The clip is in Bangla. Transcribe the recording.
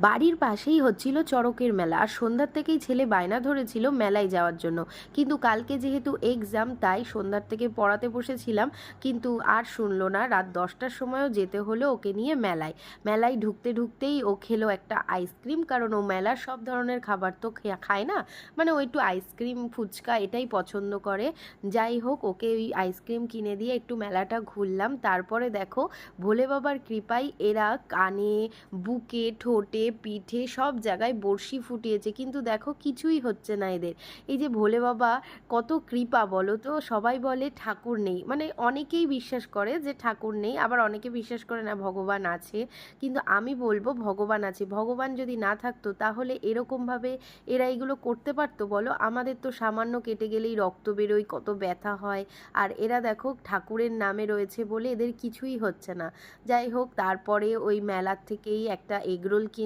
বাড়ির পাশেই হচ্ছিল চড়কের মেলা, আর সন্ধ্যার থেকেই ছেলে বায়না ধরেছিল মেলায় যাওয়ার জন্য। কিন্তু কালকে যেহেতু এক্সাম, তাই সন্ধ্যার থেকে পড়াতে বসেছিলাম, কিন্তু আর শুনলো না। রাত 10টার সময়ও যেতে হলো ওকে নিয়ে মেলায়। মেলায় ঢুকতে ঢুকতেই ও খেলো একটা আইসক্রিম, কারণ ও মেলার সব ধরনের খাবার তো খায় না, মানে ও একটু আইসক্রিম ফুচকা এটাই পছন্দ করে। যাই হোক, ওকে ওই আইসক্রিম কিনে দিয়ে একটু মেলাটা ঘুরলাম। তারপরে দেখো, ভোলে বাবার কৃপায় এরা কানে, বুকে, ঠোঁটে, পিঠে সব জায়গায় বড়শি ফুটিয়েছে, কিন্তু দেখো কিছুই হচ্ছে না এদের। এই যে ভোলে বাবা, কত কৃপা বলো তো। সবাই বলে ঠাকুর নেই, মানে অনেকেই বিশ্বাস করে যে ঠাকুর নেই, আবার অনেকে বিশ্বাস করে না ভগবান আছে। কিন্তু আমি বলবো ভগবান আছে। ভগবান যদি না থাকতো তাহলে এরকমভাবে এরা এগুলো করতে পারতো বলো? আমাদের তো সামান্য কেটে গেলেই রক্ত বেরোয়, কত ব্যথা হয়। আর এরা দেখো ঠাকুরের নামে রয়েছে বলে এদের কিছুই হচ্ছে না। যাই হোক, তারপরে ওই মেলার থেকেই একটা এগরোল কিনলাম।